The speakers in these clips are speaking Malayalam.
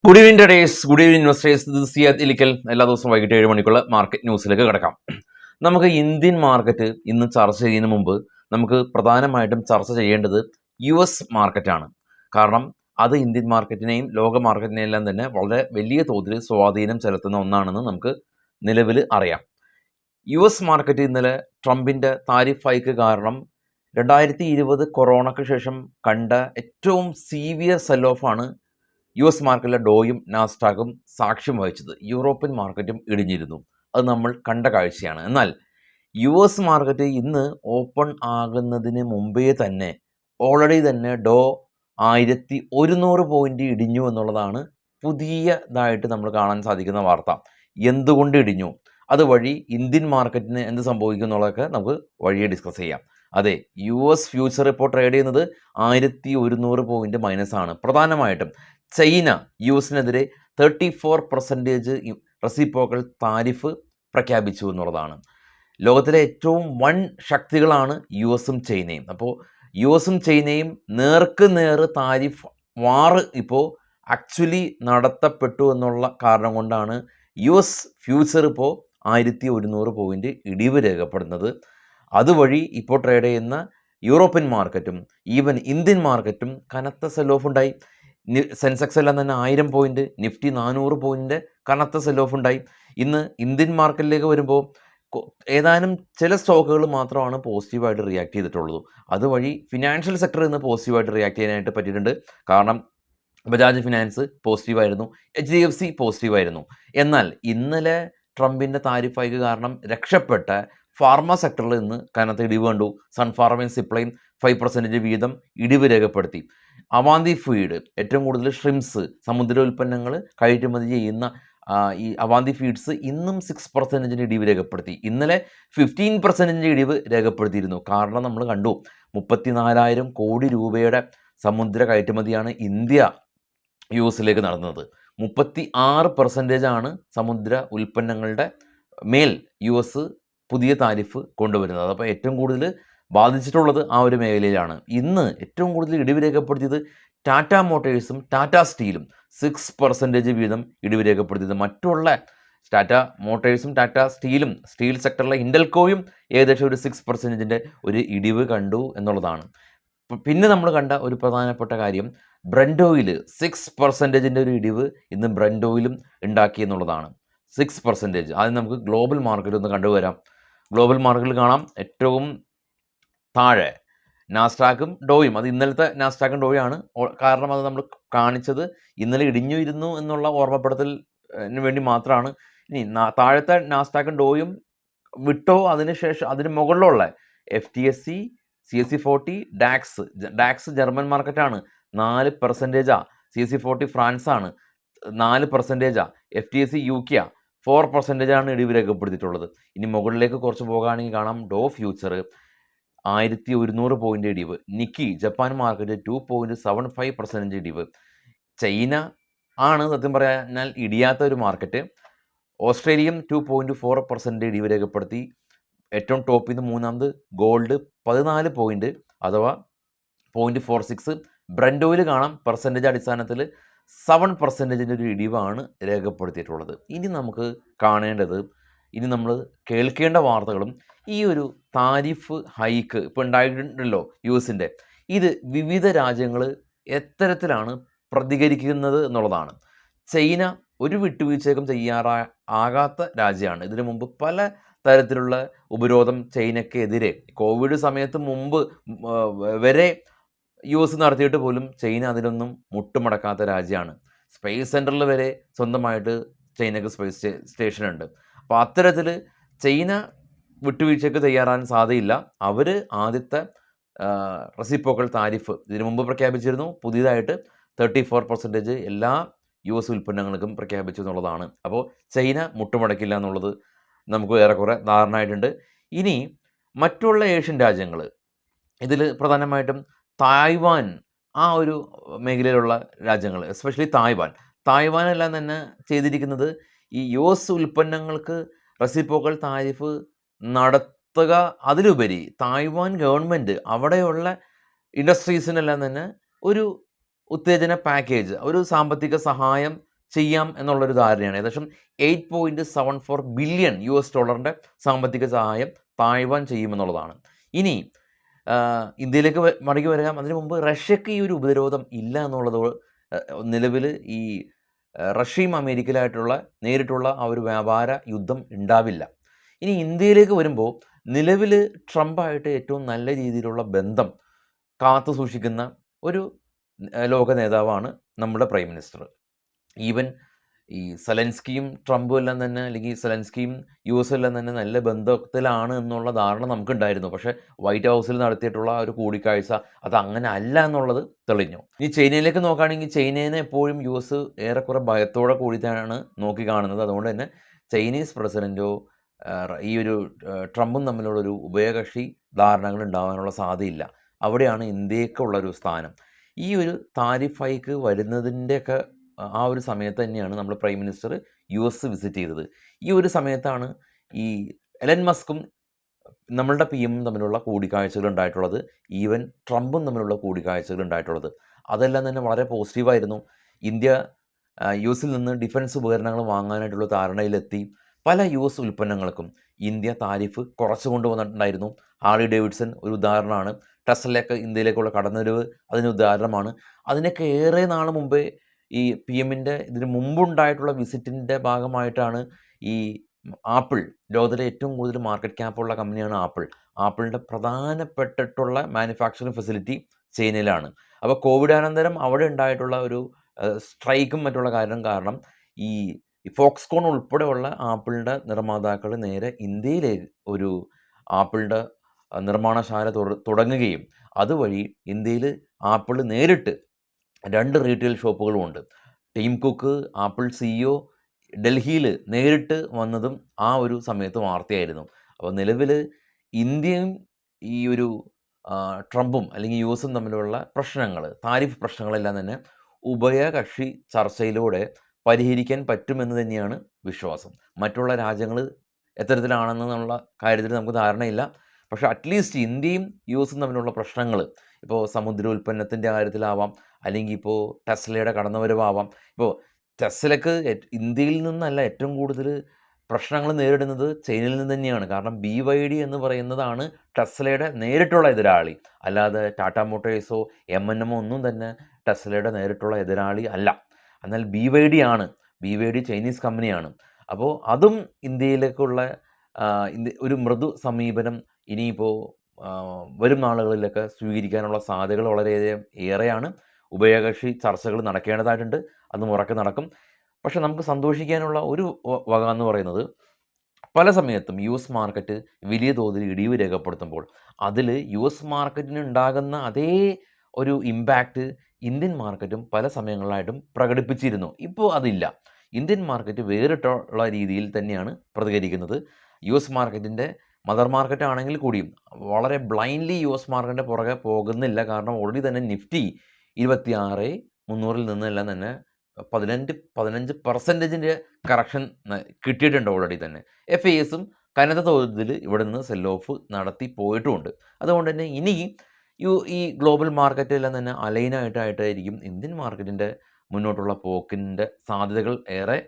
Good evening traders, good evening investors. ഇത് സിയാദ് ഇലിക്കൽ. എല്ലാ ദിവസവും വൈകിട്ട് 7 മണിക്കുള്ള മാർക്കറ്റ് ന്യൂസിലേക്ക് കിടക്കാം. നമുക്ക് ഇന്ത്യൻ മാർക്കറ്റ് ഇന്ന് ചർച്ച ചെയ്യുന്നതിന് മുമ്പ് നമുക്ക് പ്രധാനമായിട്ടും ചർച്ച ചെയ്യേണ്ടത് US മാർക്കറ്റാണ്. കാരണം അത് ഇന്ത്യൻ മാർക്കറ്റിനെയും ലോക മാർക്കറ്റിനെയും എല്ലാം തന്നെ വളരെ വലിയ തോതിൽ സ്വാധീനം ചെലുത്തുന്ന ഒന്നാണെന്ന് നമുക്ക് നിലവിൽ അറിയാം. US മാർക്കറ്റ് ഇന്നലെ ട്രംപിൻ്റെ താരിഫ് ഹൈക്ക് കാരണം 2020 കൊറോണയ്ക്ക് ശേഷം കണ്ട ഏറ്റവും സീവിയർ സെൽ ഓഫാണ് US മാർക്കറ്റിലെ ഡോയും നാസ്ഡാക്കും സാക്ഷ്യം വഹിച്ചത്. യൂറോപ്യൻ മാർക്കറ്റും ഇടിഞ്ഞിരുന്നു. അത് നമ്മൾ കണ്ട കാഴ്ചയാണ്. എന്നാൽ US മാർക്കറ്റ് ഇന്ന് ഓപ്പൺ ആകുന്നതിന് മുമ്പേ തന്നെ ഓൾറെഡി തന്നെ ഡോ 1100 പോയിന്റ് ഇടിഞ്ഞു എന്നുള്ളതാണ് പുതിയതായിട്ട് നമ്മൾ കാണാൻ സാധിക്കുന്ന വാർത്ത. എന്തുകൊണ്ട് ഇടിഞ്ഞു, അതുവഴി ഇന്ത്യൻ മാർക്കറ്റിന് എന്ത് സംഭവിക്കും എന്നുള്ളതൊക്കെ നമുക്ക് വഴിയെ ഡിസ്കസ് ചെയ്യാം. അതെ, US ഫ്യൂച്ചർ ഇപ്പോൾ ട്രേഡ് ചെയ്യുന്നത് 1100 പോയിന്റ് മൈനസ് ആണ്. പ്രധാനമായിട്ടും ചൈന യുഎസിനെതിരെ 34% റെസിപ്രോക്കൽ താരിഫ് പ്രഖ്യാപിച്ചു എന്നുള്ളതാണ്. ലോകത്തിലെ ഏറ്റവും വൻ ശക്തികളാണ് യുഎസും ചൈനയും. അപ്പോൾ യുഎസും ചൈനയും നേർക്ക് നേർ താരിഫ് വാറ് ഇപ്പോൾ ആക്ച്വലി നടത്തപ്പെട്ടു എന്നുള്ള കാരണം കൊണ്ടാണ് US ഫ്യൂച്ചർ ഇപ്പോൾ 1100 പോയിന്റ് ഇടിവ് രേഖപ്പെടുന്നത്. അതുവഴി ഇപ്പോൾ ട്രേഡ് ചെയ്യുന്ന യൂറോപ്യൻ മാർക്കറ്റും ഈവൻ ഇന്ത്യൻ മാർക്കറ്റും കനത്ത സെൽ ഓഫ് ഉണ്ടായി. സെൻസെക്സ് എല്ലാം തന്നെ 1000 പോയിന്റ്, നിഫ്റ്റി 400 പോയിന്റ് കനത്ത സെൽ ഓഫ് ഉണ്ടായി. ഇന്ന് ഇന്ത്യൻ മാർക്കറ്റിലേക്ക് വരുമ്പോൾ ഏതാനും ചില സ്റ്റോക്കുകൾ മാത്രമാണ് പോസിറ്റീവായിട്ട് റിയാക്ട് ചെയ്തിട്ടുള്ളത്. അതുവഴി ഫിനാൻഷ്യൽ സെക്ടർ ഇന്ന് പോസിറ്റീവായിട്ട് റിയാക്ട് ചെയ്യാനായിട്ട് പറ്റിയിട്ടുണ്ട്. കാരണം ബജാജ് ഫിനാൻസ് പോസിറ്റീവായിരുന്നു, HDFC പോസിറ്റീവായിരുന്നു. എന്നാൽ ഇന്നലെ ട്രംപിൻ്റെ താരിഫ് ഹൈക്ക് കാരണം രക്ഷപ്പെട്ട ഫാർമ സെക്ടറിൽ ഇന്ന് കനത്ത ഇടിവ് കണ്ടു. സൺഫാർമയും സിപ്ലയും 5% വീതം ഇടിവ് രേഖപ്പെടുത്തി. അവാന്തി ഫീഡ്, ഏറ്റവും കൂടുതൽ ഷ്രിംസ്, സമുദ്ര ഉൽപ്പന്നങ്ങൾ കയറ്റുമതി ചെയ്യുന്ന ഈ അവാന്തി ഫീഡ്സ് ഇന്നും 6% ഇടിവ് രേഖപ്പെടുത്തി. ഇന്നലെ 15% ഇടിവ് രേഖപ്പെടുത്തിയിരുന്നു. കാരണം നമ്മൾ കണ്ടു 34,000 കോടി രൂപയുടെ സമുദ്ര കയറ്റുമതിയാണ് ഇന്ത്യ US നടന്നത്. 36% സമുദ്ര ഉൽപ്പന്നങ്ങളുടെ മേൽ US പുതിയ താരിഫ് കൊണ്ടുവരുന്നത്. അപ്പോൾ ഏറ്റവും കൂടുതൽ ബാധിച്ചിട്ടുള്ളത് ആ ഒരു മേഖലയിലാണ്. ഇന്ന് ഏറ്റവും കൂടുതൽ ഇടിവ് രേഖപ്പെടുത്തിയത് ടാറ്റ മോട്ടേഴ്സും ടാറ്റ സ്റ്റീലും 6% വീതം ഇടിവ് രേഖപ്പെടുത്തിയത്. മറ്റുള്ള ടാറ്റ മോട്ടേഴ്സും ടാറ്റ സ്റ്റീലും, സ്റ്റീൽ സെക്ടറിലെ ഇൻഡൽക്കോയും ഏകദേശം ഒരു 6% ഒരു ഇടിവ് കണ്ടു എന്നുള്ളതാണ്. പിന്നെ നമ്മൾ കണ്ട ഒരു പ്രധാനപ്പെട്ട കാര്യം ബ്രന്റ് ഓയിൽ 6% ഒരു ഇടിവ് ഇന്ന് ബ്രന്റ് ഓയിലും ഉണ്ടാക്കി എന്നുള്ളതാണ്. 6%. ആദ്യം നമുക്ക് ഗ്ലോബൽ മാർക്കറ്റ് ഒന്ന് കണ്ടുവരാം. ഗ്ലോബൽ മാർക്കറ്റിൽ കാണാം ഏറ്റവും താഴെ നാസ്ഡാക്കും ഡോയും. അത് ഇന്നലത്തെ നാസ്ഡാക്കും ഡോയാണ്. കാരണം അത് നമ്മൾ കാണിച്ചത് ഇന്നലെ ഇടിഞ്ഞിരുന്നു എന്നുള്ള ഓർമ്മപ്പെടുത്തലിന് വേണ്ടി മാത്രമാണ്. ഇനി താഴത്തെ നാസ്ഡാക്കും ഡോയും വിട്ടോ, അതിനുശേഷം അതിന് മുകളിലുള്ള FTSE, CAC 40, ഡാക്സ് ജർമ്മൻ മാർക്കറ്റാണ് 4%. CAC 40 ഫ്രാൻസാണ് 4%. FTSE UK 4% ഇടിവ് രേഖപ്പെടുത്തിയിട്ടുള്ളത്. ഇനി മുകളിലേക്ക് കുറച്ച് പോകുകയാണെങ്കിൽ കാണാം ഡോ ഫ്യൂച്ചർ 1100 പോയിന്റ് ഇടിവ്. നിക്കി ജപ്പാൻ മാർക്കറ്റ് 2.75% ഇടിവ്. ചൈന ആണ് സത്യം പറഞ്ഞാൽ ഇടിയാത്ത ഒരു മാർക്കറ്റ്. ഓസ്ട്രേലിയയും 2.4% ഇടിവ് രേഖപ്പെടുത്തി. ഏറ്റവും ടോപ്പിൽ നിന്ന് മൂന്നാമത് ഗോൾഡ് 14 പോയിന്റ് അഥവാ 0.46. ബ്രന്റ് ഓയിൽ കാണാം പെർസെൻറ്റേജ് അടിസ്ഥാനത്തിൽ 7% ഒരു ഇടിവാണ് രേഖപ്പെടുത്തിയിട്ടുള്ളത്. ഇനി നമുക്ക് കാണേണ്ടത്, ഇനി നമ്മൾ കേൾക്കേണ്ട വാർത്തകളും ഈ ഒരു താരിഫ് ഹൈക്ക് ഇപ്പോൾ ഉണ്ടായിട്ടുണ്ടല്ലോ US-ൻ്റെ, ഇത് വിവിധ രാജ്യങ്ങൾ എത്തരത്തിലാണ് പ്രതികരിക്കുന്നത് എന്നുള്ളതാണ്. ചൈന ഒരു വിട്ടുവീഴ്ചയ്ക്കും ആകാത്ത രാജ്യമാണ്. ഇതിനു മുമ്പ് പല തരത്തിലുള്ള ഉപരോധം ചൈനയ്ക്കെതിരെ കോവിഡ് സമയത്ത് മുമ്പ് വരെ US നടത്തിയിട്ട് പോലും ചൈന അതിലൊന്നും മുട്ടുമടക്കാത്ത രാജ്യമാണ്. സ്പേസ് സെൻറ്ററിൽ വരെ സ്വന്തമായിട്ട് ചൈനക്ക് സ്പേസ് സ്റ്റേഷൻ ഉണ്ട്. അപ്പോൾ അത്തരത്തിൽ ചൈന വിട്ടുവീഴ്ചയ്ക്ക് തയ്യാറാകാൻ സാധ്യതയില്ല. അവർ ആദ്യത്തെ റെസിപ്രോക്കൽ താരിഫ് ഇതിനു മുമ്പ് പ്രഖ്യാപിച്ചിരുന്നു. പുതിയതായിട്ട് 34% എല്ലാ US ഉൽപ്പന്നങ്ങൾക്കും പ്രഖ്യാപിച്ചു എന്നുള്ളതാണ്. അപ്പോൾ ചൈന മുട്ടുമടക്കില്ല എന്നുള്ളത് നമുക്ക് ഏറെക്കുറെ ധാരണയായിട്ടുണ്ട്. ഇനി മറ്റുള്ള ഏഷ്യൻ രാജ്യങ്ങൾ, ഇതിൽ പ്രധാനമായിട്ടും തായ്വാൻ, ആ ഒരു മേഖലയിലുള്ള രാജ്യങ്ങൾ, എസ്പെഷ്യലി തായ്വാനെല്ലാം തന്നെ ചെയ്തിരിക്കുന്നത് ഈ US ഉൽപ്പന്നങ്ങൾക്ക് റെസിപ്രോക്കൽ താരിഫ് നടത്തുക, അതിലുപരി തായ്വാൻ ഗവൺമെൻറ് അവിടെയുള്ള ഇൻഡസ്ട്രീസിനെല്ലാം തന്നെ ഒരു ഉത്തേജന പാക്കേജ്, ഒരു സാമ്പത്തിക സഹായം ചെയ്യാം എന്നുള്ളൊരു ധാരണയാണ്. ഏകദേശം $8.74 ബില്യൺ സാമ്പത്തിക സഹായം തായ്വാൻ ചെയ്യുമെന്നുള്ളതാണ്. ഇനി ഇന്ത്യയിലേക്ക് മടങ്ങി വരാം. അതിനു മുമ്പ് റഷ്യക്ക് ഈ ഒരു ഉപരോധം ഇല്ല എന്നുള്ളത് നിലവിൽ ഈ റഷ്യയും അമേരിക്കയിലായിട്ടുള്ള നേരിട്ടുള്ള ആ ഒരു വ്യാപാര യുദ്ധം ഉണ്ടാവില്ല. ഇനി ഇന്ത്യയിലേക്ക് വരുമ്പോൾ നിലവിൽ ട്രംപായിട്ട് ഏറ്റവും നല്ല രീതിയിലുള്ള ബന്ധം കാത്തു സൂക്ഷിക്കുന്ന ഒരു ലോക നേതാവാണ് നമ്മുടെ പ്രൈം മിനിസ്റ്റർ. ഈവൻ ഈ സെലൻസ്കിയും ട്രംപും എല്ലാം തന്നെ, അല്ലെങ്കിൽ സെലൻസ്കിയും US എല്ലാം തന്നെ നല്ല ബന്ധത്തിലാണ് എന്നുള്ള ധാരണ നമുക്കുണ്ടായിരുന്നു. പക്ഷേ വൈറ്റ് ഹൗസിൽ നടത്തിയിട്ടുള്ള ഒരു കൂടിക്കാഴ്ച അത് അങ്ങനെ അല്ല എന്നുള്ളത് തെളിഞ്ഞു. ഇനി ചൈനയിലേക്ക് നോക്കുകയാണെങ്കിൽ ചൈനയെ എപ്പോഴും US ഏറെക്കുറെ ഭയത്തോടെ കൂടിയാണ് നോക്കി കാണുന്നത്. അതുകൊണ്ട് തന്നെ ചൈനീസ് പ്രസിഡൻറ്റോ ഈ ഒരു ട്രംപും തമ്മിലുള്ളൊരു ഉഭയകക്ഷി ധാരണകൾ ഉണ്ടാകാനുള്ള സാധ്യതയില്ല. അവിടെയാണ് ഇന്ത്യക്കുള്ളൊരു സ്ഥാനം. ഈ ഒരു താരിഫ് ഹൈക്ക് വരുന്നതിൻ്റെയൊക്കെ ആ ഒരു സമയത്ത് തന്നെയാണ് നമ്മൾ പ്രൈം മിനിസ്റ്റർ US വിസിറ്റ് ചെയ്തത്. ഈ ഒരു സമയത്താണ് ഈ എലൻ മസ്കും നമ്മളുടെ PM തമ്മിലുള്ള കൂടിക്കാഴ്ചകൾ ഉണ്ടായിട്ടുള്ളത്. ഈവൻ ട്രംപും തമ്മിലുള്ള കൂടിക്കാഴ്ചകൾ ഉണ്ടായിട്ടുള്ളത്. അതെല്ലാം തന്നെ വളരെ പോസിറ്റീവായിരുന്നു. ഇന്ത്യ US നിന്ന് ഡിഫൻസ് ഉപകരണങ്ങൾ വാങ്ങാനായിട്ടുള്ള ധാരണയിലെത്തി. പല US ഉൽപ്പന്നങ്ങൾക്കും ഇന്ത്യ താരിഫ് കുറച്ച് കൊണ്ടുവന്നിട്ടുണ്ടായിരുന്നു. ഹാർലി ഡേവിഡ്സൺ ഒരു ഉദാഹരണമാണ്. ടെസ്ലയൊക്കെ ഇന്ത്യയിലേക്കുള്ള കടന്നുവരവ് അതിന് ഉദാഹരണമാണ്. അതിനൊക്കെ ഏറെ നാൾ മുമ്പേ ഈ PMൻ്റെ ഇതിന് മുമ്പുണ്ടായിട്ടുള്ള വിസിറ്റിൻ്റെ ഭാഗമായിട്ടാണ് ഈ ആപ്പിൾ, ലോകത്തിലെ ഏറ്റവും കൂടുതൽ മാർക്കറ്റ് ക്യാപ്പുള്ള കമ്പനിയാണ് ആപ്പിൾ. ആപ്പിളിൻ്റെ പ്രധാനപ്പെട്ടിട്ടുള്ള മാനുഫാക്ചറിങ് ഫെസിലിറ്റി ചൈനയിലാണ്. അപ്പോൾ കോവിഡാനന്തരം അവിടെ ഉണ്ടായിട്ടുള്ള ഒരു സ്ട്രൈക്കും മറ്റുള്ള കാരണം ഈ ഫോക്സ്കോൺ ഉൾപ്പെടെയുള്ള ആപ്പിളിൻ്റെ നിർമ്മാതാക്കൾ നേരെ ഇന്ത്യയിലേക്ക് ഒരു ആപ്പിളിൻ്റെ നിർമ്മാണശാല തുടങ്ങുകയും അതുവഴി ഇന്ത്യയിൽ ആപ്പിൾ നേരിട്ട് 2 റീറ്റെയിൽ ഷോപ്പുകളുമുണ്ട്. ടീം കുക്ക്, ആപ്പിൾ CEO ഡൽഹിയിൽ നേരിട്ട് വന്നതും ആ ഒരു സമയത്ത് വാർത്തയായിരുന്നു. അപ്പോൾ നിലവിൽ ഇന്ത്യയും ഈ ഒരു ട്രംപും അല്ലെങ്കിൽ US തമ്മിലുള്ള പ്രശ്നങ്ങൾ, താരിഫ് പ്രശ്നങ്ങളെല്ലാം തന്നെ ഉഭയകക്ഷി ചർച്ചയിലൂടെ പരിഹരിക്കാൻ പറ്റുമെന്ന് തന്നെയാണ് വിശ്വാസം. മറ്റുള്ള രാജ്യങ്ങൾ എത്തരത്തിലാണെന്നുള്ള കാര്യത്തിൽ നമുക്ക് ധാരണയില്ല. പക്ഷേ അറ്റ്ലീസ്റ്റ് ഇന്ത്യയും US തമ്മിലുള്ള പ്രശ്നങ്ങൾ ഇപ്പോൾ സമുദ്രോൽപ്പന്നത്തിൻ്റെ കാര്യത്തിലാവാം, അല്ലെങ്കിൽ ഇപ്പോൾ ടെസ്ലയുടെ കടന്നുവരവാവാം. ഇപ്പോൾ ടെസ്ലയ്ക്ക് ഇന്ത്യയിൽ നിന്നല്ല ഏറ്റവും കൂടുതൽ പ്രശ്നങ്ങൾ നേരിടുന്നത് ചൈനയിൽ നിന്ന് തന്നെയാണ്. കാരണം BYD എന്ന് പറയുന്നതാണ് ടെസ്ലയുടെ നേരിട്ടുള്ള എതിരാളി. അല്ലാതെ ടാറ്റ മോട്ടോഴ്സോ M&M ഒന്നും തന്നെ ടെസ്ലയുടെ നേരിട്ടുള്ള എതിരാളി അല്ല. എന്നാൽ BYD ആണ്. BYD ചൈനീസ് കമ്പനിയാണ്. അപ്പോൾ അതും ഇന്ത്യയിലേക്കുള്ള ഒരു മൃദു സമീപനം ഇനിയിപ്പോൾ വരും നാളുകളിലൊക്കെ സ്വീകരിക്കാനുള്ള സാധ്യതകൾ വളരെയധികം ഏറെയാണ്. ഉഭയകക്ഷി ചർച്ചകൾ നടക്കേണ്ടതായിട്ടുണ്ട്. അത് ഉറക്കെ നടക്കും. പക്ഷെ നമുക്ക് സന്തോഷിക്കാനുള്ള ഒരു വക എന്ന് പറയുന്നത് പല സമയത്തും US മാർക്കറ്റ് വലിയ തോതിൽ ഇടിവ് രേഖപ്പെടുത്തുമ്പോൾ അതിൽ US മാർക്കറ്റിന് ഉണ്ടാകുന്ന അതേ ഒരു ഇമ്പാക്റ്റ് ഇന്ത്യൻ മാർക്കറ്റും പല സമയങ്ങളിലായിട്ടും പ്രകടിപ്പിച്ചിരുന്നു. ഇപ്പോൾ അതില്ല. ഇന്ത്യൻ മാർക്കറ്റ് വേറിട്ടുള്ള രീതിയിൽ തന്നെയാണ് പ്രതികരിക്കുന്നത്. US മാർക്കറ്റിൻ്റെ മദർ മാർക്കറ്റ് ആണെങ്കിൽ കൂടിയും വളരെ ബ്ലൈൻഡ്ലി US മാർക്കറ്റിൻ്റെ പുറകെ പോകുന്നില്ല. കാരണം ഓൾറെഡി തന്നെ നിഫ്റ്റി 26,300 നിന്നെല്ലാം തന്നെ 15% കറക്ഷൻ കിട്ടിയിട്ടുണ്ട് ഓൾറെഡി തന്നെ. FISും കനത്ത തോതിൽ ഇവിടെ നിന്ന് സെൽ ഓഫ് നടത്തി പോയിട്ടുമുണ്ട്. അതുകൊണ്ട് തന്നെ ഇനി ഈ ഗ്ലോബൽ മാർക്കറ്റെല്ലാം തന്നെ അലൈനായിട്ടായിരിക്കും ഇന്ത്യൻ മാർക്കറ്റിൻ്റെ മുന്നോട്ടുള്ള പോക്കിൻ്റെ സാധ്യതകൾ ഏറെ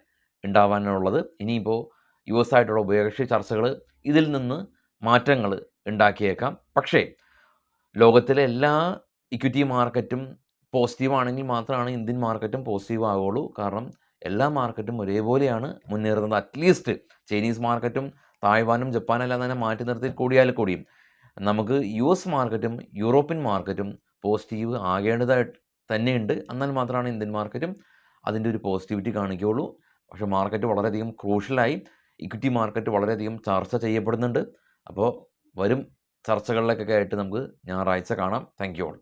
ഉണ്ടാവാനുള്ളത്. ഇനിയിപ്പോൾ US ആയിട്ടുള്ള ഉഭയകക്ഷി ചർച്ചകൾ ഇതിൽ നിന്ന് മാറ്റങ്ങൾ ഉണ്ടാക്കിയേക്കാം. പക്ഷേ ലോകത്തിലെ എല്ലാ ഇക്വിറ്റി മാർക്കറ്റും പോസിറ്റീവ് ആണെങ്കിൽ മാത്രമാണ് ഇന്ത്യൻ മാർക്കറ്റും പോസിറ്റീവ് ആവുകയുള്ളൂ. കാരണം എല്ലാ മാർക്കറ്റും ഒരേപോലെയാണ് മുന്നേറുന്നത്. അറ്റ്ലീസ്റ്റ് ചൈനീസ് മാർക്കറ്റും തായ്വാനും ജപ്പാനെല്ലാം തന്നെ മാറ്റി നിർത്തി കൂടിയും നമുക്ക് US മാർക്കറ്റും യൂറോപ്യൻ മാർക്കറ്റും പോസിറ്റീവ് ആകേണ്ടതായിട്ട് തന്നെയുണ്ട്. എന്നാൽ മാത്രമാണ് ഇന്ത്യൻ മാർക്കറ്റും അതിൻ്റെ ഒരു പോസിറ്റിവിറ്റി കാണിക്കുകയുള്ളൂ. പക്ഷേ മാർക്കറ്റ് വളരെയധികം ക്രൂഷ്യലായി, ഇക്വിറ്റി മാർക്കറ്റ് വളരെയധികം ചർച്ച ചെയ്യപ്പെടുന്നുണ്ട്. അപ്പോൾ വരും ചർച്ചകളിലേക്കൊക്കെ ആയിട്ട് നമുക്ക് ഞായറാഴ്ച കാണാം. Thank you all.